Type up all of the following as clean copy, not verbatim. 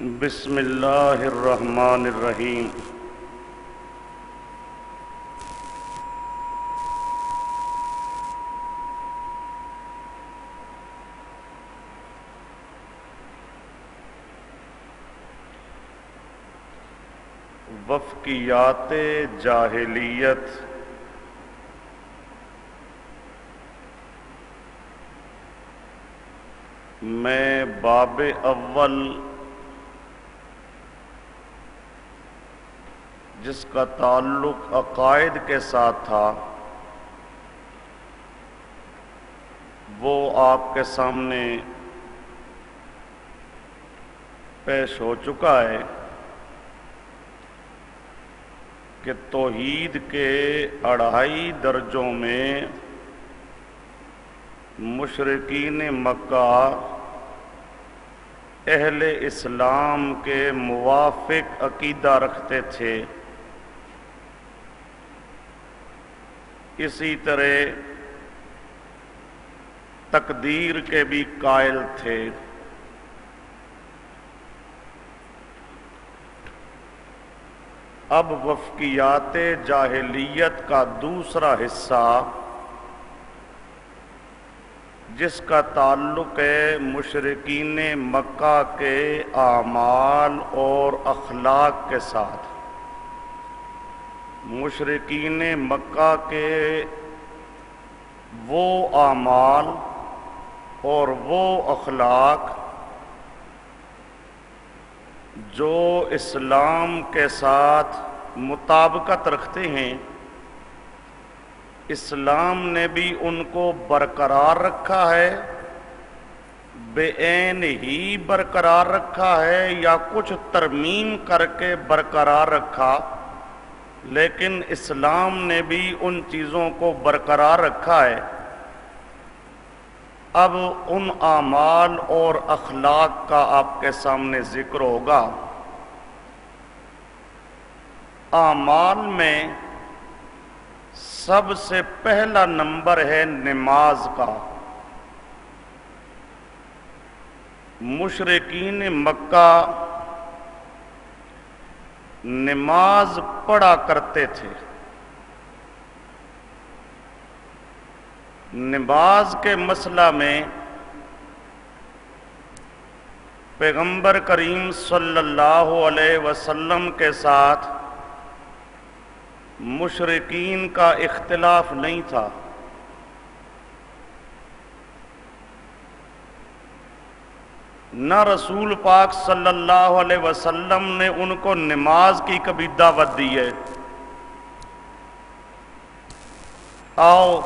بسم اللہ الرحمن الرحیم۔ وفقیات جاہلیت میں باب اول جس کا تعلق عقائد کے ساتھ تھا وہ آپ کے سامنے پیش ہو چکا ہے کہ توحید کے 2.5 درجوں میں مشرکین مکہ اہل اسلام کے موافق عقیدہ رکھتے تھے، اسی طرح تقدیر کے بھی قائل تھے۔ اب وفقیات جاہلیت کا دوسرا حصہ جس کا تعلق ہے مشرکین مکہ کے اعمال اور اخلاق کے ساتھ۔ مشرکین مکہ کے وہ اعمال اور وہ اخلاق جو اسلام کے ساتھ مطابقت رکھتے ہیں، اسلام نے بھی ان کو برقرار رکھا ہے، بے عین ہی برقرار رکھا ہے یا کچھ ترمیم کر کے برقرار رکھا، لیکن اسلام نے بھی ان چیزوں کو برقرار رکھا ہے۔ اب ان اعمال اور اخلاق کا آپ کے سامنے ذکر ہوگا۔ اعمال میں سب سے پہلا نمبر ہے نماز کا۔ مشرکین مکہ نماز پڑھا کرتے تھے۔ نماز کے مسئلہ میں پیغمبر کریم صلی اللہ علیہ وسلم کے ساتھ مشرکین کا اختلاف نہیں تھا۔ نہ رسول پاک صلی اللہ علیہ وسلم نے ان کو نماز کی کبھی دعوت دی ہے، آؤ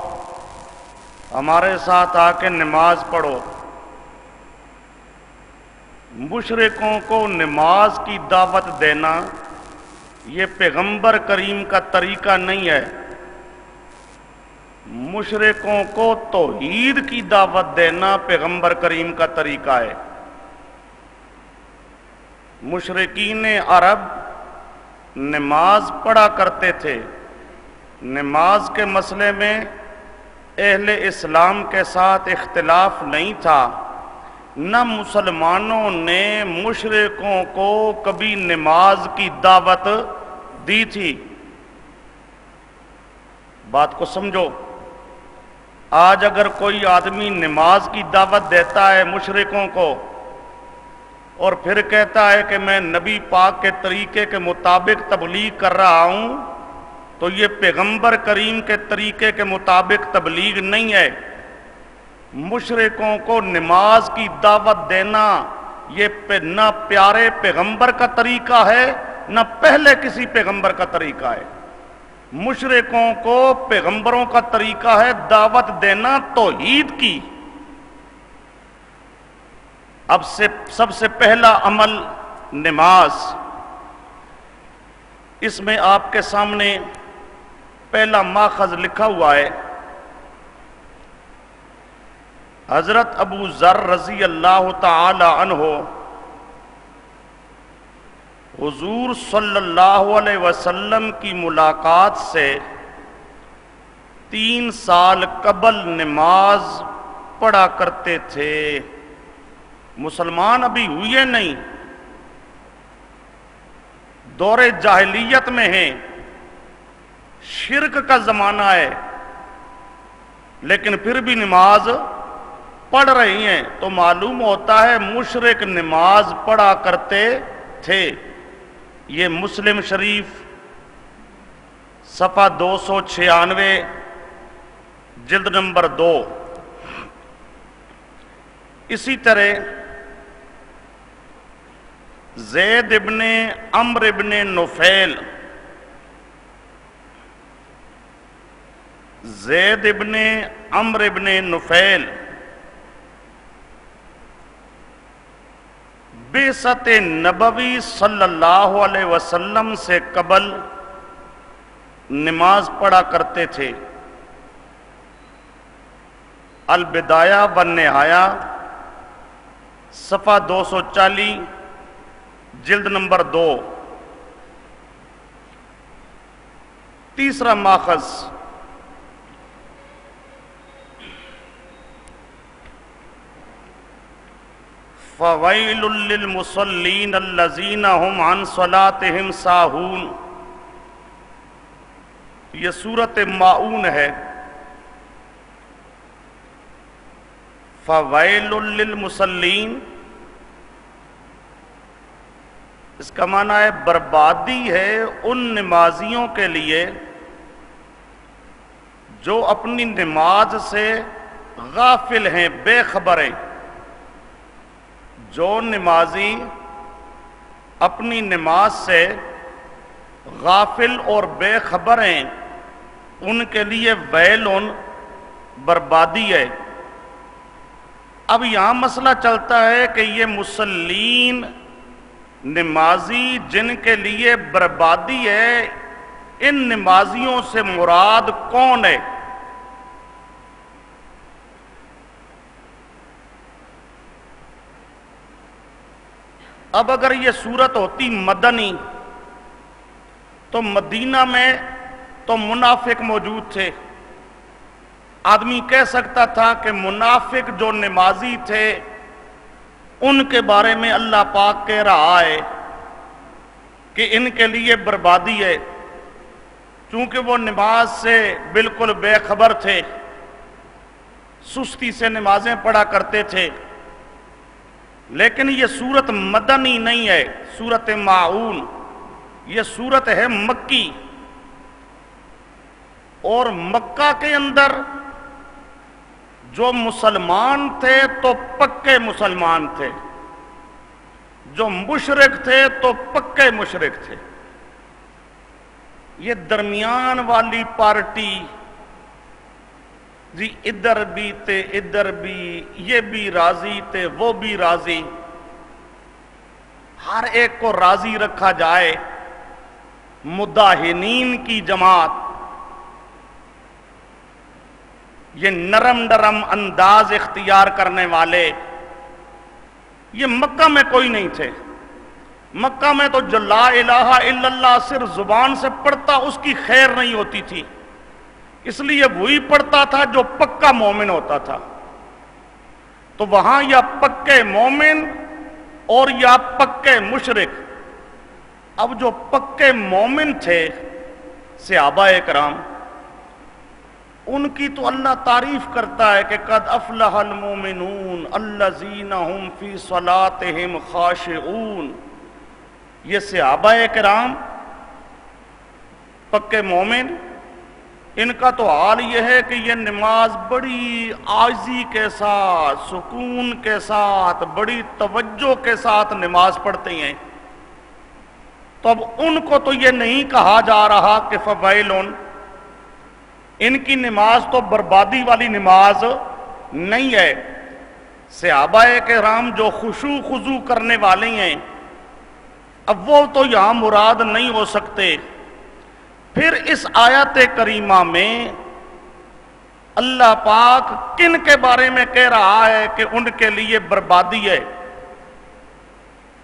ہمارے ساتھ آ کے نماز پڑھو۔ مشرکوں کو نماز کی دعوت دینا یہ پیغمبر کریم کا طریقہ نہیں ہے۔ مشرکوں کو توحید کی دعوت دینا پیغمبر کریم کا طریقہ ہے۔ مشرکین عرب نماز پڑھا کرتے تھے۔ نماز کے مسئلے میں اہل اسلام کے ساتھ اختلاف نہیں تھا، نہ مسلمانوں نے مشرکوں کو کبھی نماز کی دعوت دی تھی۔ بات کو سمجھو، آج اگر کوئی آدمی نماز کی دعوت دیتا ہے مشرکوں کو اور پھر کہتا ہے کہ میں نبی پاک کے طریقے کے مطابق تبلیغ کر رہا ہوں، تو یہ پیغمبر کریم کے طریقے کے مطابق تبلیغ نہیں ہے۔ مشرکوں کو نماز کی دعوت دینا یہ نہ پیارے پیغمبر کا طریقہ ہے نہ پہلے کسی پیغمبر کا طریقہ ہے۔ مشرکوں کو پیغمبروں کا طریقہ ہے دعوت دینا توحید کی۔ اب سب سے پہلا عمل نماز۔ اس میں آپ کے سامنے پہلا ماخذ لکھا ہوا ہے۔ حضرت ابو ذر رضی اللہ تعالی عنہ حضور صلی اللہ علیہ وسلم کی ملاقات سے 3 سال قبل نماز پڑھا کرتے تھے۔ مسلمان ابھی ہوئے نہیں، دور جاہلیت میں ہیں، شرک کا زمانہ ہے، لیکن پھر بھی نماز پڑھ رہی ہیں، تو معلوم ہوتا ہے مشرک نماز پڑھا کرتے تھے۔ یہ مسلم شریف صفحہ 296، جلد نمبر 2۔ اسی طرح زید ابن عمرو ابن نفیل، زید ابن عمرو ابن نفیل بعثت نبوی صلی اللہ علیہ وسلم سے قبل نماز پڑھا کرتے تھے۔ البدایہ والنہایہ صفحہ 240، جلد نمبر 2۔ تیسرا ماخذ فَوَيْلٌ لِّلْمُصَلِّينَ الَّذِينَ هُمْ عَنْ صَلَاتِهِمْ سَاهُونَ، یہ سورۃ ماعون ہے۔ فَوَيْلٌ لِّلْمُصَلِّينَ، اس کا معنی ہے بربادی ہے ان نمازیوں کے لیے جو اپنی نماز سے غافل ہیں، بے خبر ہیں۔ جو نمازی اپنی نماز سے غافل اور بے خبر ہیں، ان کے لیے ویلون بربادی ہے۔ اب یہاں مسئلہ چلتا ہے کہ یہ مسلین نمازی جن کے لیے بربادی ہے، ان نمازیوں سے مراد کون ہے؟ اب اگر یہ صورت ہوتی مدنی تو مدینہ میں تو منافق موجود تھے، آدمی کہہ سکتا تھا کہ منافق جو نمازی تھے ان کے بارے میں اللہ پاک کہہ رہا ہے کہ ان کے لیے بربادی ہے، چونکہ وہ نماز سے بالکل بے خبر تھے، سستی سے نمازیں پڑھا کرتے تھے۔ لیکن یہ سورت مدنی نہیں ہے، سورت ماعون، یہ سورت ہے مکی، اور مکہ کے اندر جو مسلمان تھے تو پکے مسلمان تھے، جو مشرک تھے تو پکے مشرک تھے۔ یہ درمیان والی پارٹی جی ادھر بھی تھے ادھر بھی، یہ بھی راضی تھے وہ بھی راضی، ہر ایک کو راضی رکھا جائے، مداہنین کی جماعت، یہ نرم نرم انداز اختیار کرنے والے، یہ مکہ میں کوئی نہیں تھے۔ مکہ میں تو جو لا الہ الا اللہ صرف زبان سے پڑھتا اس کی خیر نہیں ہوتی تھی، اس لیے وہی پڑھتا تھا جو پکا مومن ہوتا تھا۔ تو وہاں یا پکے مومن اور یا پکے مشرک۔ اب جو پکے مومن تھے صحابہ کرام، ان کی تو اللہ تعریف کرتا ہے کہ قد افلح المومنون الذین هم فی صلاتهم خاشعون۔ یہ صحابہ کرام پکے مومن، ان کا تو حال یہ ہے کہ یہ نماز بڑی عاجزی کے ساتھ، سکون کے ساتھ، بڑی توجہ کے ساتھ نماز پڑھتے ہیں۔ تو اب ان کو تو یہ نہیں کہا جا رہا کہ فویلون، ان کی نماز تو بربادی والی نماز نہیں ہے۔ صحابہ کرام جو خشوع خضوع کرنے والے ہیں، اب وہ تو یہاں مراد نہیں ہو سکتے۔ پھر اس آیت کریمہ میں اللہ پاک کن کے بارے میں کہہ رہا ہے کہ ان کے لیے بربادی ہے؟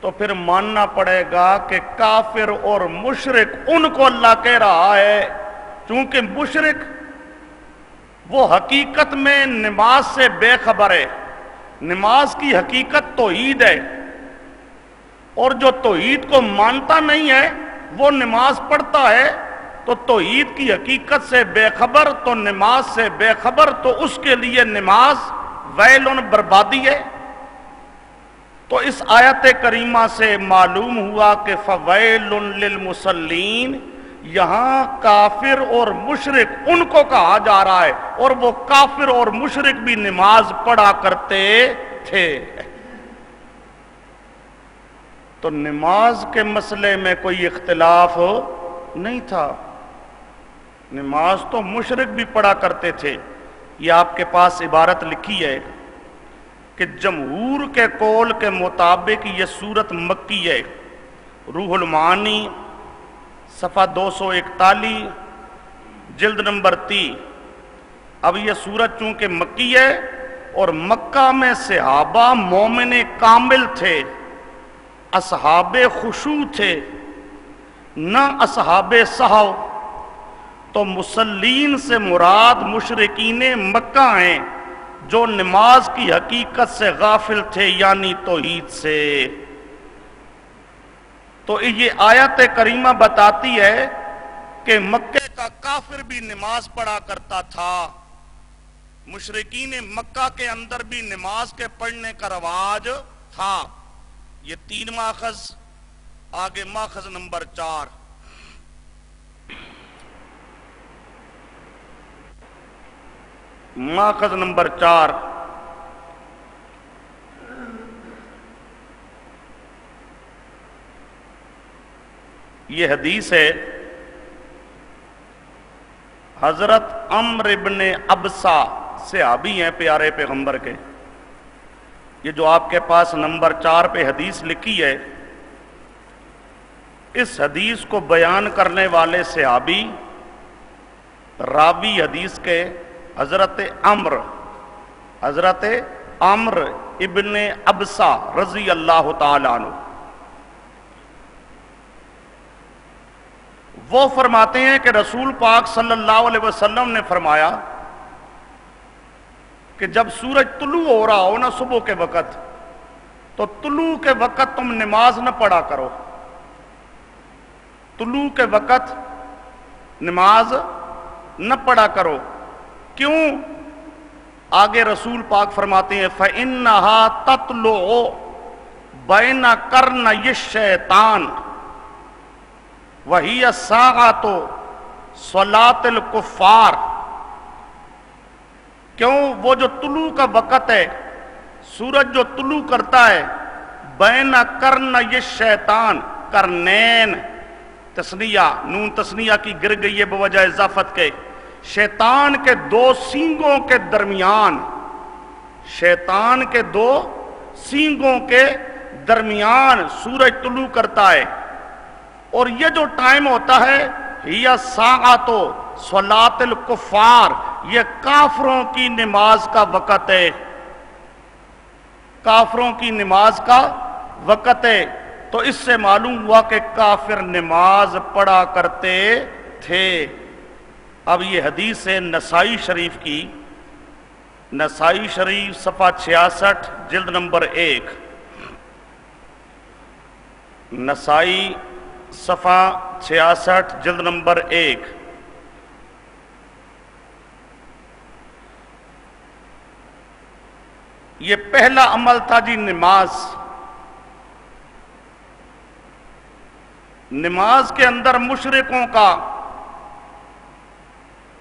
تو پھر ماننا پڑے گا کہ کافر اور مشرک ان کو اللہ کہہ رہا ہے، چونکہ مشرک وہ حقیقت میں نماز سے بے خبر ہے۔ نماز کی حقیقت توحید ہے، اور جو توحید کو مانتا نہیں ہے وہ نماز پڑھتا ہے تو توحید کی حقیقت سے بے خبر، تو نماز سے بے خبر، تو اس کے لیے نماز ویل بربادی ہے۔ تو اس آیت کریمہ سے معلوم ہوا کہ فویل للمصلین، یہاں کافر اور مشرک ان کو کہا جا رہا ہے، اور وہ کافر اور مشرک بھی نماز پڑھا کرتے تھے۔ تو نماز کے مسئلے میں کوئی اختلاف نہیں تھا، نماز تو مشرک بھی پڑھا کرتے تھے۔ یہ آپ کے پاس عبارت لکھی ہے کہ جمہور کے قول کے مطابق یہ سورت مکی ہے، روح المعانی صفحہ 241 جلد نمبر 30۔ اب یہ سورت چونکہ مکی ہے اور مکہ میں صحابہ مومن کامل تھے، اصحاب خشوع تھے، نہ اصحاب سہو، تو مصلین سے مراد مشرکین مکہ ہیں جو نماز کی حقیقت سے غافل تھے، یعنی توحید سے۔ تو یہ آیت کریمہ بتاتی ہے کہ مکے کا کافر بھی نماز پڑھا کرتا تھا، مشرکین مکہ کے اندر بھی نماز کے پڑھنے کا رواج تھا۔ یہ 3 ماخذ، آگے ماخذ نمبر 4۔ ماخذ نمبر 4، یہ حدیث ہے حضرت عمرو ابن ابسہ، صحابی ہیں پیارے پیغمبر کے۔ یہ جو آپ کے پاس نمبر 4 پہ حدیث لکھی ہے، اس حدیث کو بیان کرنے والے صحابی راوی حدیث کے حضرت عمرو ابن ابسہ رضی اللہ تعالیٰ عنہ، وہ فرماتے ہیں کہ رسول پاک صلی اللہ علیہ وسلم نے فرمایا کہ جب سورج طلوع ہو رہا ہو نا صبح کے وقت، تو طلوع کے وقت تم نماز نہ پڑھا کرو، طلوع کے وقت نماز نہ پڑھا کرو۔ کیوں؟ آگے رسول پاک فرماتے ہیں فَإِنَّهَا تَطْلُعُ بَيْنَ قَرْنَيِ الشَّيْطَانِ وَهِيَ السَّاعَةُ صَلَاةُ الْكُفَّارِ۔ کیوں؟ وہ جو طلوع کا وقت ہے، سورج جو طلوع کرتا ہے، بین قرنی الشیطان، قرنین تسنیہ، نون تسنیہ کی گر گئی ہے بوجہ اضافت کے، شیطان کے 2 سینگوں کے درمیان، شیطان کے 2 سینگوں کے درمیان سورج طلوع کرتا ہے۔ اور یہ جو ٹائم ہوتا ہے، یہ ساعت صلاۃ الکفار، یہ کافروں کی نماز کا وقت ہے، کافروں کی نماز کا وقت ہے۔ تو اس سے معلوم ہوا کہ کافر نماز پڑھا کرتے تھے۔ اب یہ حدیث ہے نسائی شریف کی، نسائی شریف صفحہ 66 جلد نمبر 1، نسائی صفحہ 66 جلد نمبر 1۔ یہ پہلا عمل تھا جی نماز۔ نماز کے اندر مشرکوں کا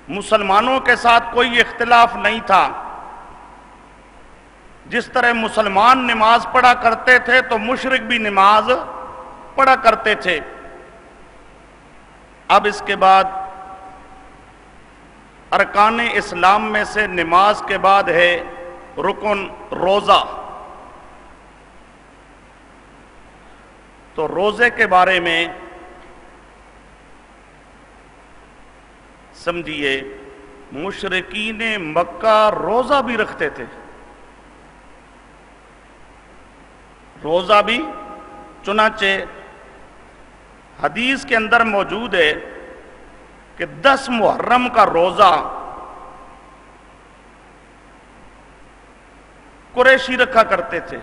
مسلمانوں کے ساتھ کوئی اختلاف نہیں تھا۔ جس طرح مسلمان نماز پڑھا کرتے تھے تو مشرک بھی نماز پڑھا کرتے تھے۔ اب اس کے بعد ارکان اسلام میں سے نماز کے بعد ہے رکن روزہ۔ تو روزے کے بارے میں سمجھیے، مشرکین مکہ روزہ بھی رکھتے تھے، روزہ بھی، چنانچہ حدیث کے اندر موجود ہے کہ 10 محرم کا روزہ قریشی رکھا کرتے تھے،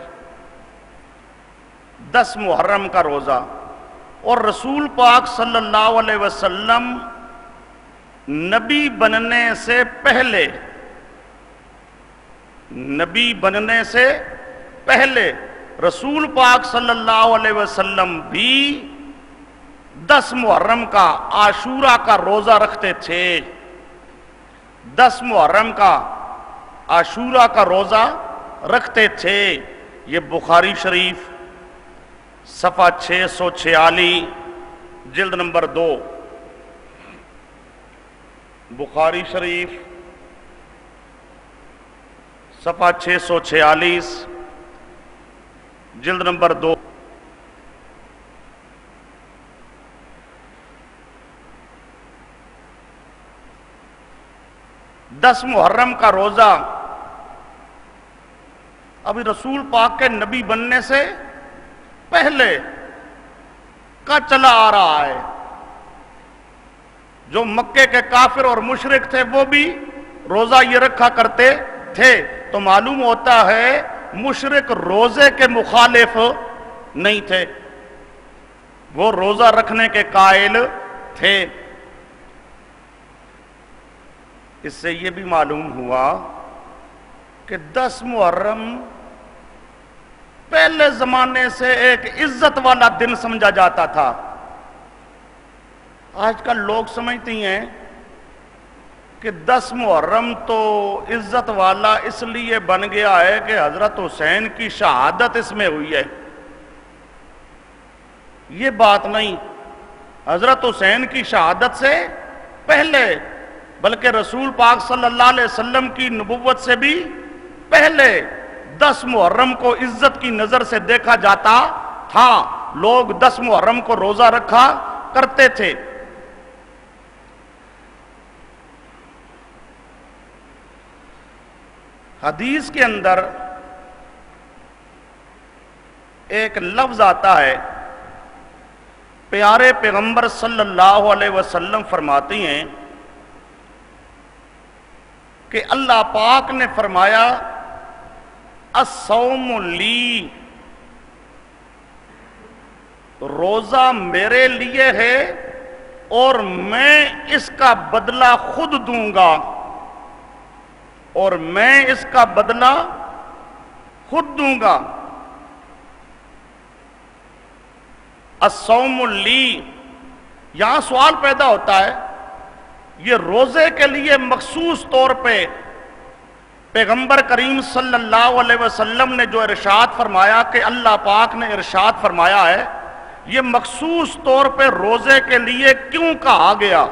10 محرم کا روزہ۔ اور رسول پاک صلی اللہ علیہ وسلم نبی بننے سے پہلے رسول پاک صلی اللہ علیہ وسلم بھی 10 محرم کا عاشورہ کا روزہ رکھتے تھے. 10 محرم کا عاشورہ کا روزہ رکھتے تھے. یہ بخاری شریف صفحہ 646 جلد نمبر 2. بخاری شریف صفحہ 646 جلد نمبر 2. دس محرم کا روزہ ابھی رسول پاک کے نبی بننے سے پہلے کا چلا آ رہا ہے. جو مکے کے کافر اور مشرک تھے وہ بھی روزہ یہ رکھا کرتے تھے. تو معلوم ہوتا ہے مشرک روزے کے مخالف نہیں تھے، وہ روزہ رکھنے کے قائل تھے. اس سے یہ بھی معلوم ہوا کہ 10 محرم پہلے زمانے سے ایک عزت والا دن سمجھا جاتا تھا. آج کل لوگ سمجھتی ہیں کہ 10 محرم تو عزت والا اس لیے بن گیا ہے کہ حضرت حسین کی شہادت اس میں ہوئی ہے. یہ بات نہیں. حضرت حسین کی شہادت سے پہلے، بلکہ رسول پاک صلی اللہ علیہ وسلم کی نبوت سے بھی پہلے 10 محرم کو عزت کی نظر سے دیکھا جاتا تھا. لوگ 10 محرم کو روزہ رکھا کرتے تھے. حدیث کے اندر ایک لفظ آتا ہے، پیارے پیغمبر صلی اللہ علیہ وسلم فرماتی ہیں کہ اللہ پاک نے فرمایا الصوم لی، روزہ میرے لیے ہے اور میں اس کا بدلہ خود دوں گا، اور میں اس کا بدلہ خود دوں گا. الصوم لی، یہاں سوال پیدا ہوتا ہے، یہ روزے کے لیے مخصوص طور پہ پیغمبر کریم صلی اللہ علیہ وسلم نے جو ارشاد فرمایا کہ اللہ پاک نے ارشاد فرمایا ہے، یہ مخصوص طور پہ روزے کے لیے کیوں کہا گیا؟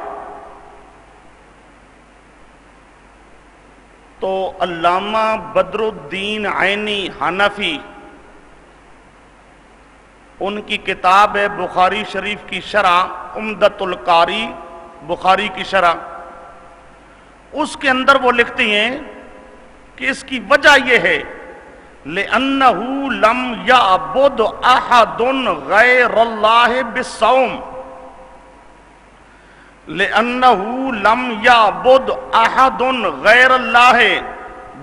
تو علامہ بدر الدین عینی حنفی، ان کی کتاب ہے بخاری شریف کی شرح عمدۃ القاری، بخاری کی شرح، اس کے اندر وہ لکھتی ہیں کہ اس کی وجہ یہ ہے لِأَنَّهُ لَمْ يَعْبُدْ أَحَدٌ غَيْرَ اللَّهِ بِالصَّوْمِ، لِأَنَّهُ لَمْ يَعْبُدْ أَحَدٌ غَيْرَ اللَّهِ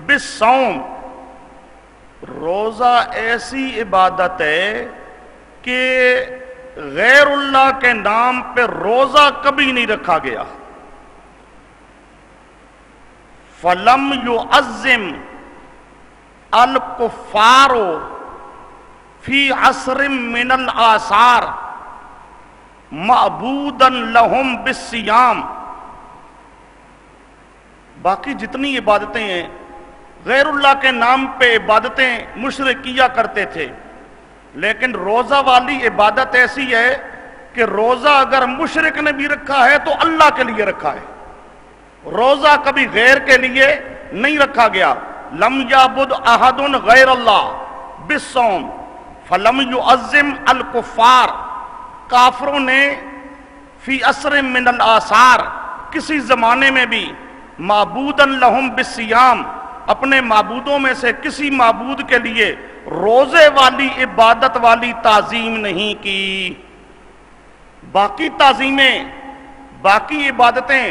بِالصَّوْمِ. روزہ ایسی عبادت ہے کہ غیر اللہ کے نام پہ روزہ کبھی نہیں رکھا گیا. فَلَمْ يُعَزِّمْ الْكُفَّارُ فِي عَصْرٍ مِّنَ الْآثَارِ معبوداً لہم بالصیام. باقی جتنی عبادتیں ہیں غیر اللہ کے نام پہ عبادتیں مشرک کیا کرتے تھے، لیکن روزہ والی عبادت ایسی ہے کہ روزہ اگر مشرک نے بھی رکھا ہے تو اللہ کے لیے رکھا ہے. روزہ کبھی غیر کے لیے نہیں رکھا گیا. لم یعبد احد غیر اللہ بالصوم فلم یعظم الکفار، کافروں نے فی عصر من الآثار، کسی زمانے میں بھی معبوداً لہم بالصیام، اپنے معبودوں میں سے کسی معبود کے لیے روزے والی عبادت والی تعظیم نہیں کی. باقی تعظیمیں، باقی عبادتیں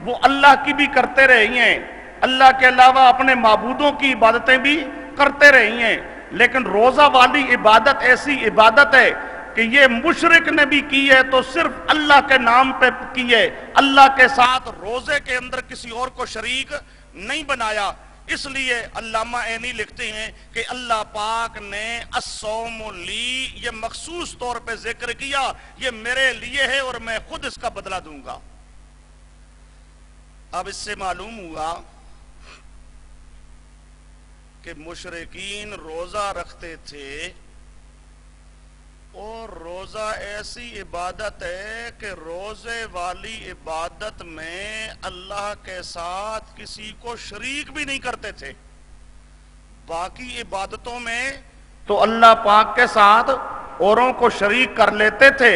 وہ اللہ کی بھی کرتے رہی ہیں، اللہ کے علاوہ اپنے معبودوں کی عبادتیں بھی کرتے رہی ہیں، لیکن روزہ والی عبادت ایسی عبادت ہے کہ یہ مشرک نے بھی کی ہے تو صرف اللہ کے نام پہ کی ہے، اللہ کے ساتھ روزے کے اندر کسی اور کو شریک نہیں بنایا۔ اس لیے علامہ عینی لکھتے ہیں کہ اللہ پاک نے الصوم لی یہ مخصوص طور پہ ذکر کیا، یہ میرے لیے ہے اور میں خود اس کا بدلہ دوں گا۔ اب اس سے معلوم ہوا کہ مشرکین روزہ رکھتے تھے، اور روزہ ایسی عبادت ہے کہ روزے والی عبادت میں اللہ کے ساتھ کسی کو شریک بھی نہیں کرتے تھے۔ باقی عبادتوں میں تو اللہ پاک کے ساتھ اوروں کو شریک کر لیتے تھے،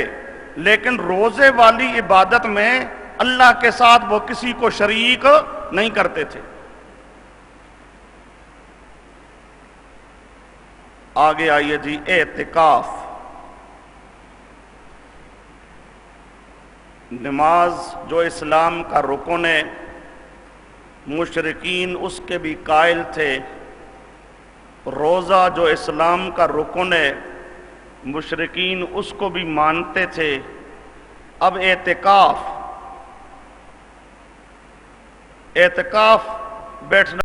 لیکن روزے والی عبادت میں اللہ کے ساتھ وہ کسی کو شریک نہیں کرتے تھے۔ آگے آئیے جی، اعتکاف۔ نماز جو اسلام کا رکن ہے، مشرکین اس کے بھی قائل تھے۔ روزہ جو اسلام کا رکن ہے، مشرکین اس کو بھی مانتے تھے۔ اب اعتکاف بیٹھنا